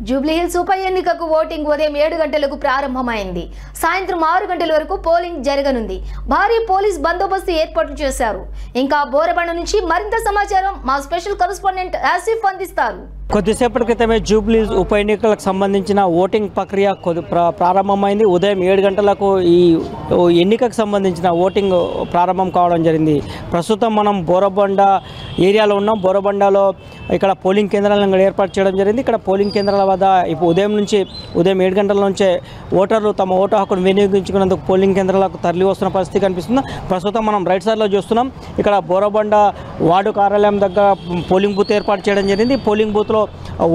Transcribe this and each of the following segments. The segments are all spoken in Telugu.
జూబ్లీహిల్స్ ఉప ఎన్నికకు ఓటింగ్ ఉదయం 7 గంటలకు ప్రారంభమైంది. సాయంత్రం 6 గంటల వరకు పోలింగ్ జరగనుంది. భారీ పోలీస్ బందోబస్తు ఏర్పాటు చేశారు. ఇంకా బోరబండ నుంచి మరింత సమాచారం మా స్పెషల్ కరెస్పాండెంట్ ఆసిఫ్ అందిస్తారు. కొద్దిసేపటి క్రితమే జూబ్లీహిల్స్ ఉప ఎన్నికలకు సంబంధించిన ఓటింగ్ ప్రక్రియ ప్రారంభమైంది. ఉదయం 7 గంటలకు ఈ ఎన్నికకు సంబంధించిన ఓటింగ్ ప్రారంభం కావడం జరిగింది. ప్రస్తుతం మనం బోరబండ ఏరియాలో ఉన్నాం. బోరబండలో ఇక్కడ పోలింగ్ కేంద్రాలను ఏర్పాటు చేయడం జరిగింది. ఇక్కడ పోలింగ్ కేంద్రాల వద్ద ఇప్పుడు ఉదయం 7 గంటల నుంచే ఓటర్లు తమ ఓటు హక్కును వినియోగించుకునేందుకు పోలింగ్ కేంద్రాలకు తరలి వస్తున్న పరిస్థితి కనిపిస్తుంది. ప్రస్తుతం మనం రైట్ సైడ్లో చూస్తున్నాం. ఇక్కడ బోరబండ వార్డు కార్యాలయం దగ్గర పోలింగ్ బూత్ ఏర్పాటు చేయడం జరిగింది. పోలింగ్ బూత్లో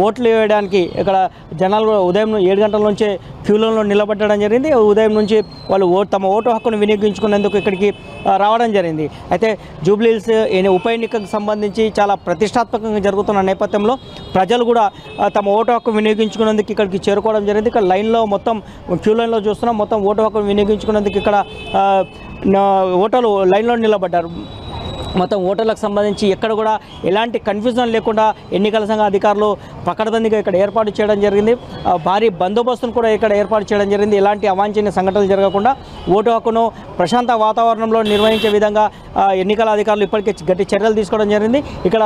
ఓట్లు వేయడానికి ఇక్కడ జనాలు ఉదయం 7 గంటల నుంచే క్యూలలో నిలబడడం జరిగింది. ఉదయం నుంచి వాళ్ళు తమ ఓటు హక్కును వినియోగించుకునేందుకు ఇక్కడికి రావడం జరిగింది. అయితే జూబ్లీహిల్స్ ఉప ఎన్నికకు సంబంధించి చాలా ప్రతిష్టాత్మకంగా జరుగుతున్న నేపథ్యంలో ప్రజలు కూడా తమ ఓటు హక్కు వినియోగించుకునేందుకు ఇక్కడికి చేరుకోవడం జరిగింది. ఇక్కడ లైన్లో మొత్తం క్యూ లైన్లో చూస్తున్నాం. మొత్తం ఓటు హక్కును వినియోగించుకునేందుకు ఇక్కడ ఓటర్లు లైన్లో నిలబడ్డారు. మొత్తం ఓటర్లకు సంబంధించి ఎక్కడ కూడా ఎలాంటి కన్ఫ్యూజన్ లేకుండా ఎన్నికల సంఘ అధికారులు పకడ్బందీగా ఇక్కడ ఏర్పాటు చేయడం జరిగింది. భారీ బందోబస్తును కూడా ఇక్కడ ఏర్పాటు చేయడం జరిగింది. ఎలాంటి అవాంఛనీయ సంఘటనలు జరగకుండా ఓటు హక్కును ప్రశాంత వాతావరణంలో నిర్వహించే విధంగా ఎన్నికల అధికారులు ఇప్పటికే గట్టి చర్యలు తీసుకోవడం జరిగింది. ఇక్కడ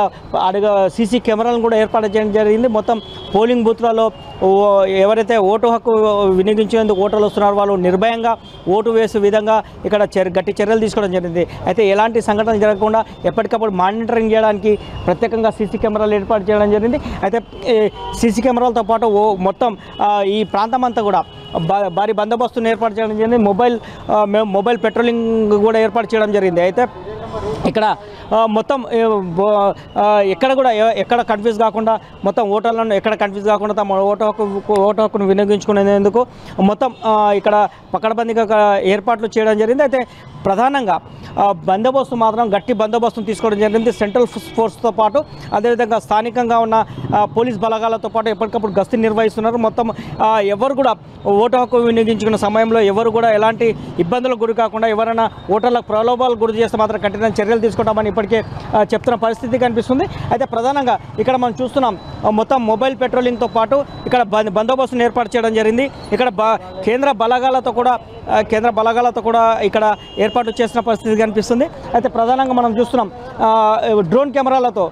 సీసీ కెమెరాలను కూడా ఏర్పాటు చేయడం జరిగింది. మొత్తం పోలింగ్ బూత్లలో ఎవరైతే ఓటు హక్కు వినియోగించేందుకు ఓటర్లు వస్తున్నారో వాళ్ళు నిర్భయంగా ఓటు వేసే విధంగా ఇక్కడ గట్టి చర్యలు తీసుకోవడం జరిగింది. అయితే ఎలాంటి సంఘటనలు జరగకుండా ఎప్పటికప్పుడు మానిటరింగ్ చేయడానికి ప్రత్యేకంగా సీసీ కెమెరాలు ఏర్పాటు చేయడం జరిగింది. అయితే సీసీ కెమెరాలతో పాటు మొత్తం ఈ ప్రాంతం అంతా కూడా భారీ బందోబస్తును ఏర్పాటు చేయడం జరిగింది. మొబైల్ పెట్రోలింగ్ కూడా ఏర్పాటు చేయడం జరిగింది. అయితే ఇక్కడ మొత్తం ఎక్కడ కన్ఫ్యూజ్ కాకుండా మొత్తం ఓటర్లను ఎక్కడ కన్ఫ్యూజ్ కాకుండా తమ ఓటు హక్కును వినియోగించుకునేందుకు మొత్తం ఇక్కడ పకడ్బందీగా ఏర్పాట్లు చేయడం జరిగింది. అయితే ప్రధానంగా బందోబస్తు మాత్రం గట్టి బందోబస్తును తీసుకోవడం జరిగింది. సెంట్రల్ ఫోర్స్తో పాటు అదేవిధంగా స్థానికంగా ఉన్న పోలీస్ బలగాలతో పాటు ఎప్పటికప్పుడు గస్తీ నిర్వహిస్తున్నారు. మొత్తం ఎవరు కూడా ఓటు హక్కు వినియోగించుకున్న సమయంలో ఎవరు కూడా ఎలాంటి ఇబ్బందులకు గురి కాకుండా ఎవరైనా ఓటర్లకు ప్రలోభాలకు గురి చేస్తే మాత్రం కఠిన చర్యలు తీసుకుంటామని ఇప్పటికే చెప్తున్న పరిస్థితి కనిపిస్తుంది. అయితే ప్రధానంగా ఇక్కడ మనం చూస్తున్నాం మొత్తం మొబైల్ పెట్రోలింగ్తో పాటు ఇక్కడ బందోబస్తును ఏర్పాటు చేయడం జరిగింది. ఇక్కడ కేంద్ర బలగాలతో కూడా ఇక్కడ ఏర్పాటు చేసిన పరిస్థితి కనిపిస్తుంది. అయితే ప్రధానంగా మనం చూస్తున్నాం డ్రోన్ కెమెరాలతో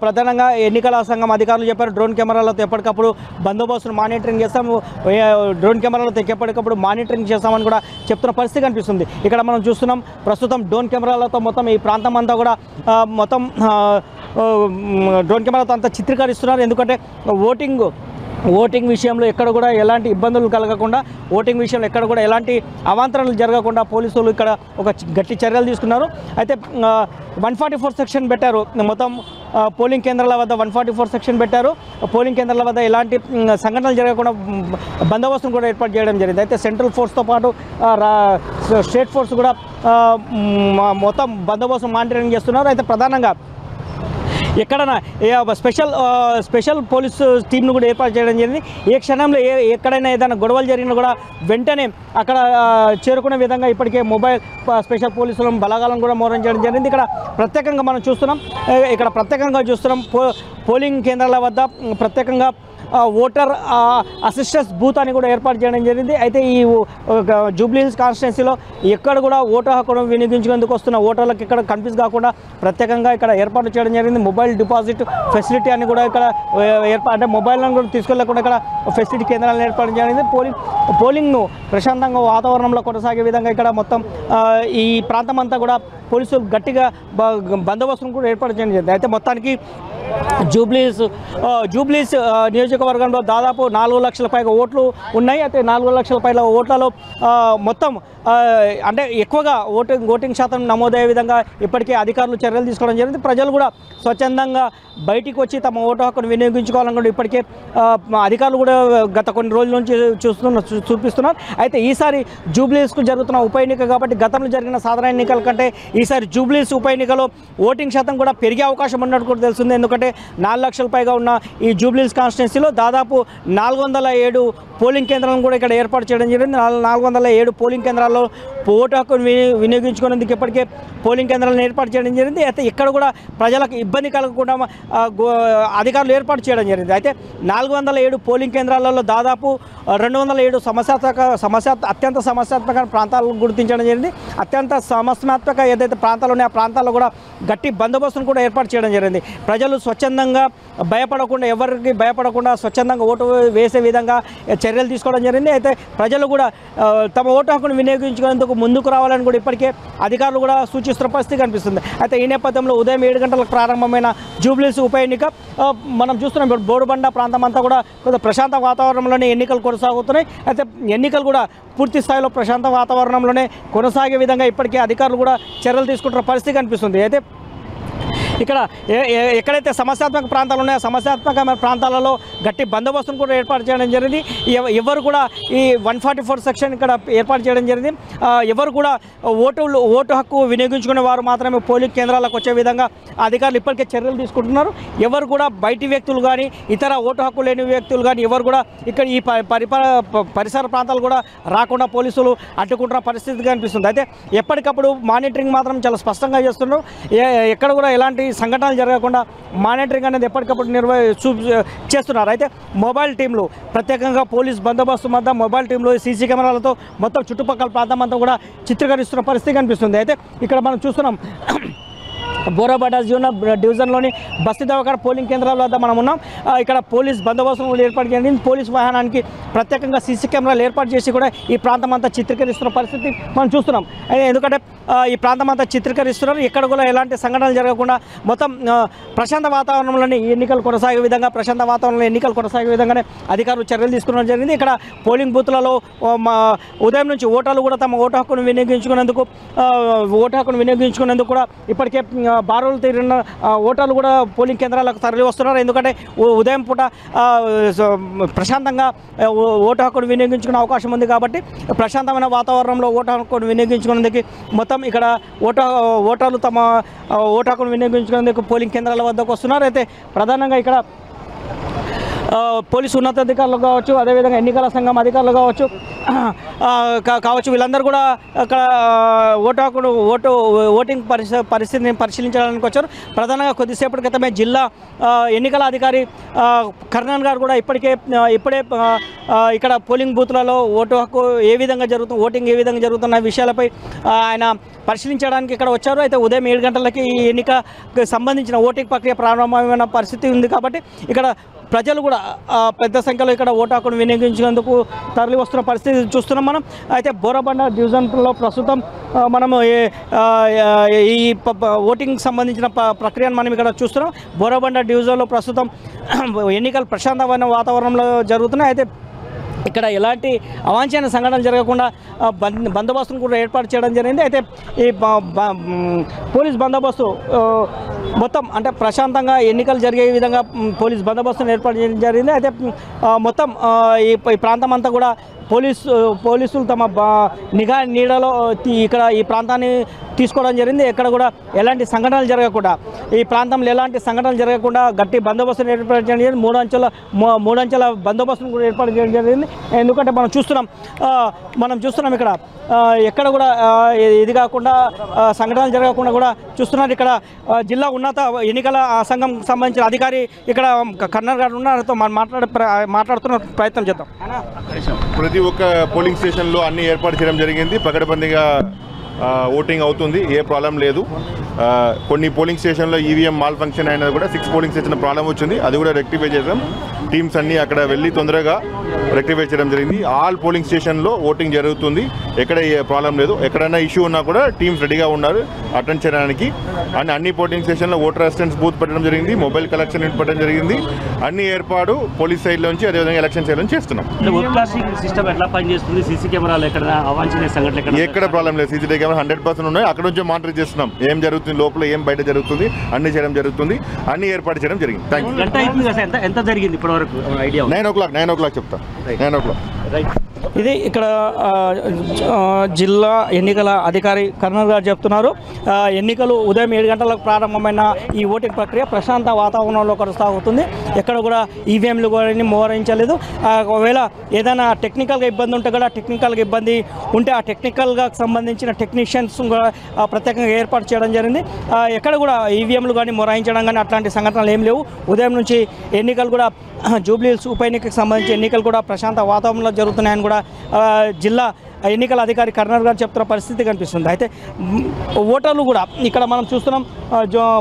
ప్రధానంగా ఎన్నికల సంఘం అధికారులు చెప్పారు. డ్రోన్ కెమెరాలతో ఎప్పటికప్పుడు బందోబస్తును మానిటరింగ్ చేస్తాము, డ్రోన్ కెమెరాలతో ఎప్పటికప్పుడు మానిటరింగ్ చేస్తామని కూడా చెప్తున్న పరిస్థితి కనిపిస్తుంది. ఇక్కడ మనం చూస్తున్నాం ప్రస్తుతం డ్రోన్ కెమెరాలతో మొత్తం ఈ ప్రాంతం అంతా కూడా మొత్తం డ్రోన్ కెమెరాతో అంతా చిత్రీకరిస్తున్నారు. ఎందుకంటే ఓటింగ్ విషయంలో ఎక్కడ కూడా ఎలాంటి ఇబ్బందులు కలగకుండా, ఓటింగ్ విషయంలో ఎక్కడ కూడా ఎలాంటి అవాంతరాలు జరగకుండా పోలీసులు ఇక్కడ ఒక గట్టి చర్యలు తీసుకున్నారు. అయితే 144 సెక్షన్ పెట్టారు. మొత్తం పోలింగ్ కేంద్రాల వద్ద 144 సెక్షన్ పెట్టారు. పోలింగ్ కేంద్రాల వద్ద ఎలాంటి సంఘటనలు జరగకుండా బందోబస్తును కూడా ఏర్పాటు చేయడం జరిగింది. అయితే సెంట్రల్ ఫోర్స్తో పాటు స్టేట్ ఫోర్స్ కూడా మొత్తం బందోబస్తు మానిటరింగ్ చేస్తున్నారు. అయితే ప్రధానంగా ఎక్కడైనా స్పెషల్ పోలీస్ టీంను కూడా ఏర్పాటు చేయడం జరిగింది. ఏ క్షణంలో ఎక్కడైనా ఏదైనా గొడవలు జరిగినా కూడా వెంటనే అక్కడ చేరుకునే విధంగా ఇప్పటికే స్పెషల్ పోలీసులను బలగాలను కూడా మోహరించడం జరిగింది. ఇక్కడ ప్రత్యేకంగా మనం చూస్తున్నాం. పోలింగ్ కేంద్రాల వద్ద ప్రత్యేకంగా ఓటర్ అసిస్టెన్స్ బూత్ అని కూడా ఏర్పాటు చేయడం జరిగింది. అయితే ఈ జూబ్లీహిల్స్ కాన్స్టిట్యున్సీలో ఎక్కడ కూడా ఓటు హక్కును వినియోగించుకునేందుకు వస్తున్న ఓటర్లకు ఇక్కడ కన్ఫ్యూజ్ కాకుండా ప్రత్యేకంగా ఇక్కడ ఏర్పాటు చేయడం జరిగింది. మొబైల్ డిపాజిట్ ఫెసిలిటీ అని కూడా ఇక్కడ అంటే మొబైల్ను కూడా తీసుకెళ్లకుండా ఇక్కడ ఫెసిలిటీ కేంద్రాలను ఏర్పాటు జరిగింది. పోలింగ్ను ప్రశాంతంగా వాతావరణంలో కొనసాగే విధంగా ఇక్కడ మొత్తం ఈ ప్రాంతం అంతా కూడా పోలీసులు గట్టిగా బందోబస్తును కూడా ఏర్పాటు చేయడం జరిగింది. అయితే మొత్తానికి జూబ్లీహిల్స్ నియోజకవర్గంలో దాదాపు 4 లక్షల పైగా ఓట్లు ఉన్నాయి. అయితే 4 లక్షల పైగా ఓట్లలో మొత్తం అంటే ఎక్కువగా ఓటింగ్ శాతం నమోదయ్యే విధంగా ఇప్పటికే అధికారులు చర్యలు తీసుకోవడం జరిగింది. ప్రజలు కూడా స్వచ్ఛందంగా బయటికి వచ్చి తమ ఓటు హక్కును వినియోగించుకోవాలని కూడా ఇప్పటికే అధికారులు కూడా గత కొన్ని రోజుల నుంచి చూపిస్తున్నారు. అయితే ఈసారి జూబ్లీహిల్స్కు జరుగుతున్న ఉప ఎన్నిక కాబట్టి గతంలో జరిగిన సాధారణ ఎన్నికల కంటే ఈసారి జూబ్లీస్ ఉప ఎన్నికలో ఓటింగ్ శాతం కూడా పెరిగే అవకాశం ఉన్నట్టు కూడా తెలుస్తుంది. ఎందుకంటే 4 లక్షల పైగా ఉన్న ఈ జూబ్లీస్ కాన్స్టిట్యున్సీలో దాదాపు 407 పోలింగ్ కేంద్రాలను కూడా ఇక్కడ ఏర్పాటు చేయడం జరిగింది. 407 పోలింగ్ కేంద్రాల్లో ఓటు హక్కును వినియోగించుకునేందుకు ఇప్పటికే పోలింగ్ కేంద్రాలను ఏర్పాటు చేయడం జరిగింది. అయితే ఇక్కడ కూడా ప్రజలకు ఇబ్బంది కలగకుండా అధికారులు ఏర్పాటు చేయడం జరిగింది. అయితే 407 పోలింగ్ కేంద్రాలలో దాదాపు 207 అత్యంత సమస్యాత్మక ప్రాంతాలను గుర్తించడం జరిగింది. అత్యంత సమస్యాత్మక ఏదైతే ప్రాంతాలు ఉన్నాయో ఆ ప్రాంతాల్లో కూడా గట్టి బందోబస్తును కూడా ఏర్పాటు చేయడం జరిగింది. ప్రజలు స్వచ్ఛందంగా భయపడకుండా, ఎవరికి భయపడకుండా స్వచ్ఛందంగా ఓటు వేసే విధంగా చర్యలు తీసుకోవడం జరిగింది. అయితే ప్రజలు కూడా తమ ఓటు హక్కును వినియోగించుకునేందుకు ముందుకు రావాలని కూడా ఇప్పటికే అధికారులు కూడా సూచిస్తున్న పరిస్థితి కనిపిస్తుంది. అయితే ఈ నేపథ్యంలో ఉదయం 7 గంటలకు ప్రారంభమైన జూబ్లీస్ ఉప ఎన్నిక మనం చూస్తున్నాం. ఇప్పుడు బోరుబండ ప్రాంతం అంతా కూడా కొంత ప్రశాంత వాతావరణంలోనే ఎన్నికలు కొనసాగుతున్నాయి. అయితే ఎన్నికలు కూడా పూర్తి స్థాయిలో ప్రశాంత వాతావరణంలోనే కొనసాగే విధంగా ఇప్పటికే అధికారులు కూడా చర్యలు తీసుకుంటున్న పరిస్థితి కనిపిస్తుంది. అయితే ఇక్కడ ఎక్కడైతే సమస్యాత్మక ప్రాంతాలు ఉన్నాయో సమస్యాత్మకమైన ప్రాంతాలలో గట్టి బందోబస్తును కూడా ఏర్పాటు చేయడం జరిగింది. ఎవరు కూడా ఈ 144 సెక్షన్ ఇక్కడ ఏర్పాటు చేయడం జరిగింది. ఎవరు కూడా ఓటు హక్కు వినియోగించుకునే వారు మాత్రమే పోలింగ్ కేంద్రాలకు వచ్చే విధంగా అధికారులు ఇప్పటికే చర్యలు తీసుకుంటున్నారు. ఎవరు కూడా బయటి వ్యక్తులు కానీ ఇతర ఓటు హక్కు లేని వ్యక్తులు కానీ ఎవరు కూడా ఇక్కడ ఈ పరిసర ప్రాంతాలు కూడా రాకుండా పోలీసులు అడ్డుకుంటున్న పరిస్థితి కనిపిస్తుంది. అయితే ఎప్పటికప్పుడు మానిటరింగ్ మాత్రం చాలా స్పష్టంగా చేస్తున్నారు. ఎక్కడ కూడా ఎలాంటి సంఘటనలు జరగకుండా మానిటరింగ్ అనేది ఎప్పటికప్పుడు చేస్తున్నారు. అయితే మొబైల్ టీంలు ప్రత్యేకంగా పోలీస్ బందోబస్తు మధ్య మొబైల్ టీంలో సీసీ కెమెరాలతో మొత్తం చుట్టుపక్కల ప్రాంతం అంతా కూడా చిత్రీకరిస్తున్న పరిస్థితి కనిపిస్తుంది. అయితే ఇక్కడ మనం చూస్తున్నాం బోరాబాట డివిజన్లోని బస్తీ దవాఖాన పోలింగ్ కేంద్రాల వద్ద మనం ఉన్నాం. ఇక్కడ పోలీస్ బందోబస్తు ఏర్పాటు చేయండి. పోలీస్ వాహనానికి ప్రత్యేకంగా సీసీ కెమెరాలు ఏర్పాటు చేసి కూడా ఈ ప్రాంతం అంతా చిత్రీకరిస్తున్న పరిస్థితి మనం చూస్తున్నాం. ఎందుకంటే ఈ ప్రాంతం అంతా చిత్రీకరిస్తున్నారు. ఎక్కడ కూడా ఎలాంటి సంఘటనలు జరగకుండా మొత్తం ప్రశాంత వాతావరణంలోనే ఎన్నికలు కొనసాగే విధంగా విధంగానే అధికారులు చర్యలు తీసుకోవడం జరిగింది. ఇక్కడ పోలింగ్ బూత్లలో ఉదయం నుంచి ఓటర్లు కూడా తమ ఓటు హక్కును వినియోగించుకునేందుకు కూడా ఇప్పటికే బారులు తీరిన ఓటర్లు కూడా పోలింగ్ కేంద్రాలకు తరలి వస్తున్నారు. ఎందుకంటే ఉదయం పూట ప్రశాంతంగా ఓటు హక్కును వినియోగించుకునే అవకాశం ఉంది కాబట్టి ప్రశాంతమైన వాతావరణంలో ఓటు హక్కును వినియోగించుకునేందుకు మొత్తం ఇక్కడ ఓటర్లు తమ ఓటు హక్కును వినియోగించుకునేందుకు పోలింగ్ కేంద్రాల వద్దకు వస్తున్నారు. అయితే ప్రధానంగా ఇక్కడ పోలీసు ఉన్నతాధికారులు కావచ్చు, అదేవిధంగా ఎన్నికల సంఘం అధికారులు కావచ్చు వీళ్ళందరూ కూడా అక్కడ ఓటింగ్ పరిస్థితిని పరిశీలించడానికి వచ్చారు. ప్రధానంగా కొద్దిసేపటి క్రితమే జిల్లా ఎన్నికల అధికారి కర్ణన్ గారు కూడా ఇప్పుడే ఇక్కడ పోలింగ్ బూత్లలో ఓటు హక్కు ఓటింగ్ ఏ విధంగా జరుగుతున్న విషయాలపై ఆయన పరిశీలించడానికి ఇక్కడ వచ్చారు. అయితే ఉదయం 7 గంటలకి ఈ ఎన్నికకు సంబంధించిన ఓటింగ్ ప్రక్రియ ప్రారంభమైన పరిస్థితి ఉంది కాబట్టి ఇక్కడ ప్రజలు కూడా పెద్ద సంఖ్యలో ఇక్కడ ఓటు హక్కును వినియోగించేందుకు తరలి వస్తున్న పరిస్థితి చూస్తున్నాం మనం. అయితే బోరబండ డివిజన్లో ప్రస్తుతం మనము ఈ ఓటింగ్ సంబంధించిన ప్రక్రియను మనం ఇక్కడ చూస్తున్నాం. బోరబండ డివిజన్లో ప్రస్తుతం ఎన్నికలు ప్రశాంతమైన వాతావరణంలో జరుగుతున్నాయి. అయితే ఇక్కడ ఎలాంటి అవాంఛనీయ సంఘటనలు జరగకుండా బందోబస్తును కూడా ఏర్పాటు చేయడం జరిగింది. అయితే ఈ పోలీస్ బందోబస్తు మొత్తం అంటే ప్రశాంతంగా ఎన్నికలు జరిగే విధంగా పోలీస్ బందోబస్తును ఏర్పాటు చేయడం జరిగింది. అయితే మొత్తం ఈ ప్రాంతం అంతా కూడా పోలీసులు తమ నిఘా నీడలో ఇక్కడ ఈ ప్రాంతాన్ని తీసుకోవడం జరిగింది. ఎక్కడ కూడా ఎలాంటి సంఘటనలు జరగకుండా ఈ ప్రాంతంలో ఎలాంటి సంఘటనలు జరగకుండా గట్టి బందోబస్తును ఏర్పాటు చేయడం జరిగింది. మూడంచెల బందోబస్తును కూడా ఏర్పాటు చేయడం జరిగింది. ఎందుకంటే మనం చూస్తున్నాం ఇక్కడ ఎక్కడ కూడా ఇది కాకుండా సంఘటనలు జరగకుండా కూడా చూస్తున్నారు. ఇక్కడ జిల్లా ఉన్నత ఎన్నికల సంఘం సంబంధించిన అధికారి ఇక్కడ కర్ణన్ గారు ఉన్నారతో మనం మాట్లాడుతున్న ప్రయత్నం చేద్దాం. ప్రతి ఒక్క పోలింగ్ స్టేషన్లో అన్ని ఏర్పాటు చేయడం జరిగింది. పకడ్బందీగా ఓటింగ్ అవుతుంది, ఏ ప్రాబ్లం లేదు. కొన్ని పోలింగ్ స్టేషన్లో ఈవీఎం మాల్ ఫంక్షన్ అయినది కూడా 6 పోలింగ్ స్టేషన్ ప్రాబ్లం వచ్చింది, అది కూడా రెక్టిఫై చేసాం. టీమ్స్ అన్నీ అక్కడ వెళ్ళి తొందరగా రెక్టిఫై చేయడం జరిగింది. ఆల్ పోలింగ్ స్టేషన్లో ఓటింగ్ జరుగుతుంది, ఎక్కడ ఏ ప్రాబ్లం లేదు. ఎక్కడైనా ఇష్యూ ఉన్నా కూడా టీమ్స్ రెడీగా ఉన్నారు అటెండ్ చేయడానికి. అండ్ అన్ని పోలింగ్ స్టేషన్లో ఓటర్ అసిస్టెంట్స్ బూత్ పెట్టడం జరిగింది, మొబైల్ కలెక్షన్ పెట్టడం జరిగింది. అన్ని ఏర్పాటు పోలీస్ సైడ్ నుంచి అదేవిధంగా ఎలక్షన్ సైడ్ నుంచి చేస్తున్నాం. ఎక్కడ ప్రాబ్లం లేదు, సీసీటీవీ కెమెరా 100% ఉన్నాయి. అక్కడ నుంచి మానిటర్ చేస్తున్నాం, ఏం జరుగుతుంది లోపల, ఏం బయట జరుగుతుంది, అన్ని చేయడం జరుగుతుంది, అన్ని ఏర్పాటు చేయడం జరిగింది. Thank you. 9 o'clock చెప్తా. 9 o'clock. ఇది ఇక్కడ జిల్లా ఎన్నికల అధికారి కర్నల్ గారు చెప్తున్నారు. ఎన్నికలు ఉదయం 7 గంటలకు ప్రారంభమైన ఈ ఓటింగ్ ప్రక్రియ ప్రశాంత వాతావరణంలో కొనసాగుతుంది. ఎక్కడ కూడా ఈవీఎంలు కూడా మోహరించలేదు. ఒకవేళ ఏదైనా టెక్నికల్గా ఇబ్బంది ఉంటే కూడా టెక్నికల్గా ఇబ్బంది ఉంటే ఆ టెక్నికల్గా సంబంధించిన టెక్నీషియన్స్ కూడా ప్రత్యేకంగా ఏర్పాటు చేయడం జరిగింది. ఎక్కడ కూడా ఈవీఎంలు కానీ మొరాయించడం కానీ అట్లాంటి సంఘటనలు ఏం లేవు. ఉదయం నుంచి ఎన్నికలు కూడా జూబ్లీహిల్స్ ఉప ఎన్నికకు సంబంధించి ఎన్నికలు కూడా ప్రశాంత వాతావరణంలో జరుగుతున్నాయని కూడా జిల్లా ఎన్నికల అధికారి కర్నల్ గారు చెప్తున్న పరిస్థితి కనిపిస్తుంది. అయితే ఓటర్లు కూడా ఇక్కడ మనం చూస్తున్నాం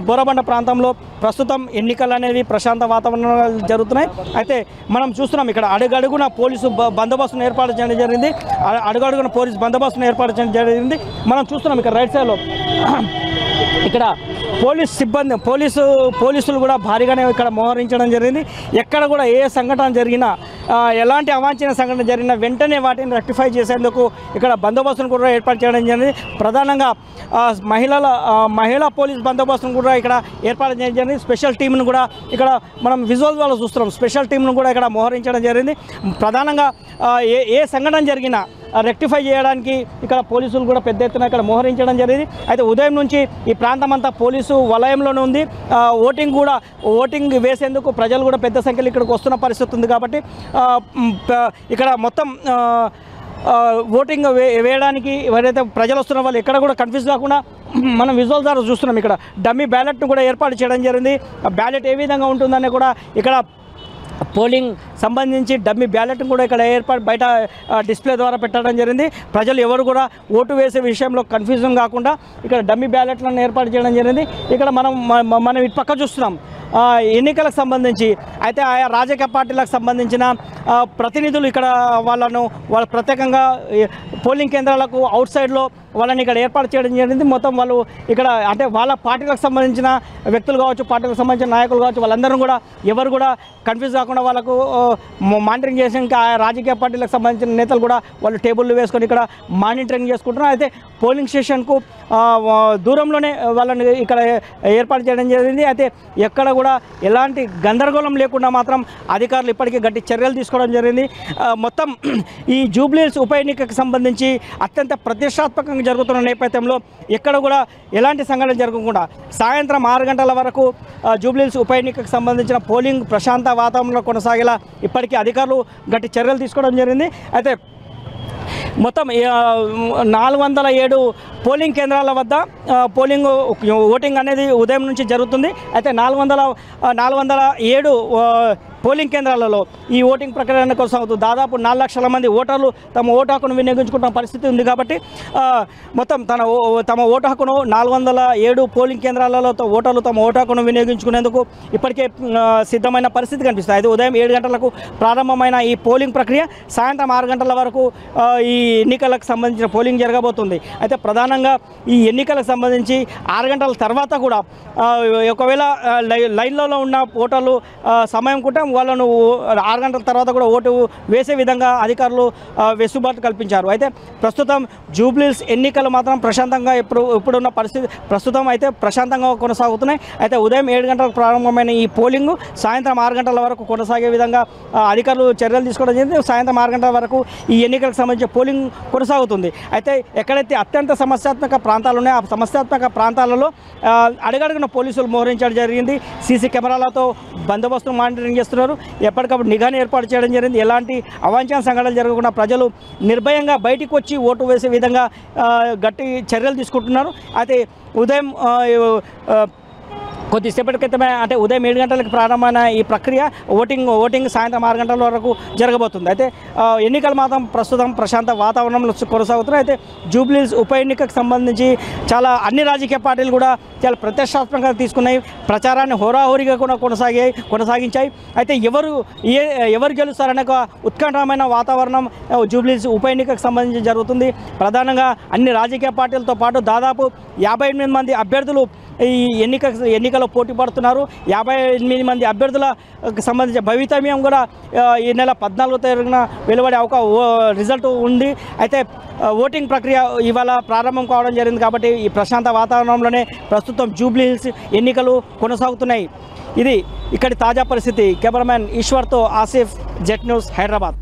బోరబండ ప్రాంతంలో ప్రస్తుతం ఎన్నికలు అనేవి ప్రశాంత వాతావరణంలో జరుగుతున్నాయి. అయితే మనం చూస్తున్నాం ఇక్కడ అడుగడుగున పోలీసు బందోబస్తును ఏర్పాటు చేయడం జరిగింది. అడుగడుగున పోలీసు బందోబస్తును ఏర్పాటు చేయడం జరిగింది. మనం చూస్తున్నాం ఇక్కడ రైట్ సైడ్లో ఇక్కడ పోలీస్ సిబ్బంది పోలీసులు కూడా భారీగానే ఇక్కడ మోహరించడం జరిగింది. ఎక్కడ కూడా ఏ సంఘటన జరిగినా ఎలాంటి అవాంఛనీయ సంఘటన జరిగినా వెంటనే వాటిని రెక్టిఫై చేసేందుకు ఇక్కడ బందోబస్తును కూడా ఏర్పాటు చేయడం జరిగింది. ప్రధానంగా మహిళా పోలీస్ బందోబస్తును కూడా ఇక్కడ ఏర్పాటు చేయడం జరిగింది. స్పెషల్ టీంను కూడా ఇక్కడ మనం విజువల్ వాళ్ళు చూస్తున్నాం. స్పెషల్ టీంను కూడా ఇక్కడ మోహరించడం జరిగింది. ప్రధానంగా ఏ సంఘటన జరిగినా రెక్టిఫై చేయడానికి ఇక్కడ పోలీసులు కూడా పెద్ద ఎత్తున ఇక్కడ మోహరించడం జరిగింది. అయితే ఉదయం నుంచి ఈ ప్రాంతం అంతా పోలీసు వలయంలోనే ఉంది. ఓటింగ్ వేసేందుకు ప్రజలు కూడా పెద్ద సంఖ్యలో ఇక్కడికి వస్తున్న పరిస్థితి ఉంది. కాబట్టి ఇక్కడ మొత్తం ఓటింగ్ వేయడానికి ఎవరైతే ప్రజలు వస్తున్న వాళ్ళు ఎక్కడ కూడా కన్ఫ్యూజ్ కాకుండా మనం విజువల్ ద్వారా చూస్తున్నాం. ఇక్కడ డమ్మీ బ్యాలెట్ను కూడా ఏర్పాటు చేయడం జరిగింది. బ్యాలెట్ ఏ విధంగా ఉంటుందని కూడా ఇక్కడ పోలింగ్ సంబంధించి డమ్మీ బ్యాలెట్ను కూడా ఇక్కడ బయట డిస్ప్లే ద్వారా పెట్టడం జరిగింది. ప్రజలు ఎవరు కూడా ఓటు వేసే విషయంలో కన్ఫ్యూజన్ కాకుండా ఇక్కడ డమ్మీ బ్యాలెట్లను ఏర్పాటు చేయడం జరిగింది. ఇక్కడ మనం ఇటు పక్క చూస్తున్నాం ఎన్నికలకు సంబంధించి. అయితే ఆయా రాజకీయ పార్టీలకు సంబంధించిన ప్రతినిధులు ఇక్కడ వాళ్ళను ప్రత్యేకంగా పోలింగ్ కేంద్రాలకు అవుట్ సైడ్లో వాళ్ళని ఇక్కడ ఏర్పాటు చేయడం జరిగింది. మొత్తం వాళ్ళు ఇక్కడ అంటే వాళ్ళ పార్టీలకు సంబంధించిన వ్యక్తులు కావచ్చు, పార్టీలకు సంబంధించిన నాయకులు కావచ్చు, వాళ్ళందరూ కూడా ఎవరు కూడా కన్ఫ్యూజ్ కాకుండా వాళ్ళకు మానిటరింగ్ చేసి ఇంకా రాజకీయ పార్టీలకు సంబంధించిన నేతలు కూడా వాళ్ళు టేబుల్లు వేసుకొని ఇక్కడ మానిటరింగ్ చేసుకుంటున్నారు. అయితే పోలింగ్ స్టేషన్కు దూరంలోనే వాళ్ళని ఇక్కడ ఏర్పాటు చేయడం జరిగింది. అయితే ఎక్కడ కూడా ఎలాంటి గందరగోళం లేకుండా మాత్రం అధికారులు ఇప్పటికీ గట్టి చర్యలు తీసుకోవడం జరిగింది. మొత్తం ఈ జూబ్లీహిల్స్ ఉప ఎన్నికకు సంబంధించి అత్యంత ప్రతిష్టాత్మకంగా జరుగుతున్న నేపథ్యంలో ఎక్కడ కూడా ఎలాంటి సంఘటన జరగకుండా సాయంత్రం 6 గంటల వరకు జూబ్లీహిల్స్ ఉప ఎన్నికకు సంబంధించిన పోలింగ్ ప్రశాంత వాతావరణంలో కొనసాగేలా ఇప్పటికీ అధికారులు గట్టి చర్యలు తీసుకోవడం జరిగింది. అయితే మొత్తం 407 పోలింగ్ కేంద్రాల వద్ద ఓటింగ్ అనేది ఉదయం నుంచి జరుగుతుంది. అయితే 407 పోలింగ్ కేంద్రాలలో ఈ ఓటింగ్ ప్రక్రియ కొనసాగుతుంది. దాదాపు 4 లక్షల మంది ఓటర్లు తమ ఓటు హక్కును వినియోగించుకుంటున్న పరిస్థితి ఉంది. కాబట్టి మొత్తం తమ ఓటు హక్కును 407 పోలింగ్ కేంద్రాలలో ఓటర్లు తమ ఓటు హక్కును వినియోగించుకునేందుకు ఇప్పటికే సిద్ధమైన పరిస్థితి కనిపిస్తుంది. అయితే ఉదయం 7 గంటలకు ప్రారంభమైన ఈ పోలింగ్ ప్రక్రియ సాయంత్రం 6 గంటల వరకు ఈ ఎన్నికలకు సంబంధించిన పోలింగ్ జరగబోతుంది. అయితే ప్రధానంగా ఈ ఎన్నికలకు సంబంధించి 6 గంటల తర్వాత కూడా ఒకవేళ లైన్లలో ఉన్న ఓటర్లు సమయం కూడా వాళ్ళను 6 గంటల తర్వాత కూడా ఓటు వేసే విధంగా అధికారులు వెసులుబాటు కల్పించారు. అయితే ప్రస్తుతం జూబ్లీహిల్స్ ఎన్నికలు మాత్రం ప్రశాంతంగా ఇప్పుడున్న పరిస్థితి ప్రస్తుతం అయితే ప్రశాంతంగా కొనసాగుతున్నాయి. అయితే ఉదయం 7 గంటలకు ప్రారంభమైన ఈ పోలింగ్ సాయంత్రం 6 గంటల వరకు కొనసాగే విధంగా అధికారులు చర్యలు తీసుకోవడం జరిగింది. సాయంత్రం 6 గంటల వరకు ఈ ఎన్నికలకు సంబంధించిన పోలింగ్ కొనసాగుతుంది. అయితే ఎక్కడైతే అత్యంత సమస్యాత్మక ప్రాంతాలు ఉన్నాయో ఆ సమస్యాత్మక ప్రాంతాలలో అడుగడుగున పోలీసులు మోహరించడం జరిగింది. సీసీ కెమెరాలతో బందోబస్తును మానిటరింగ్ చేస్తున్నారు. ఎప్పటికప్పుడు నిఘాను ఏర్పాటు చేయడం జరిగింది. ఎలాంటి అవాంఛనీయ సంఘటనలు జరగకుండా ప్రజలు నిర్భయంగా బయటికి వచ్చి ఓటు వేసే విధంగా గట్టి చర్యలు తీసుకుంటున్నారు. అయితే ఉదయం కొద్దిసేపటి క్రితమే అంటే ఉదయం 7 గంటలకు ప్రారంభమైన ఈ ప్రక్రియ ఓటింగ్ సాయంత్రం 6 గంటల వరకు జరగబోతుంది. అయితే ఎన్నికలు మాత్రం ప్రస్తుతం ప్రశాంత వాతావరణంలో కొనసాగుతున్నాయి. అయితే జూబ్లీహిల్స్ ఉప ఎన్నికకు సంబంధించి అన్ని రాజకీయ పార్టీలు కూడా చాలా ప్రతిష్టాత్మకంగా తీసుకున్నాయి. ప్రచారాన్ని హోరాహోరీగా కూడా కొనసాగించాయి. అయితే ఎవరు గెలుస్తారనే ఒక ఉత్కంఠమైన వాతావరణం జూబ్లీహిల్స్ ఉప ఎన్నికకు సంబంధించి జరుగుతుంది. ప్రధానంగా అన్ని రాజకీయ పార్టీలతో పాటు దాదాపు 58 మంది అభ్యర్థులు ఈ ఎన్నికలో పోటీ పడుతున్నారు. 58 మంది అభ్యర్థులకు సంబంధించిన భవితవ్యం కూడా ఈ నెల 14వ తారీఖున వెలువడే రిజల్ట్ ఉంది. అయితే ఓటింగ్ ప్రక్రియ ఇవాళ ప్రారంభం కావడం జరిగింది. కాబట్టి ఈ ప్రశాంత వాతావరణంలోనే ప్రస్తుతం జూబ్లీహిల్స్ ఎన్నికలు కొనసాగుతున్నాయి. ఇది ఇక్కడి తాజా పరిస్థితి. కెమెరామ్యాన్ ఈశ్వర్తో ఆసిఫ్, జెట్ న్యూస్, హైదరాబాద్.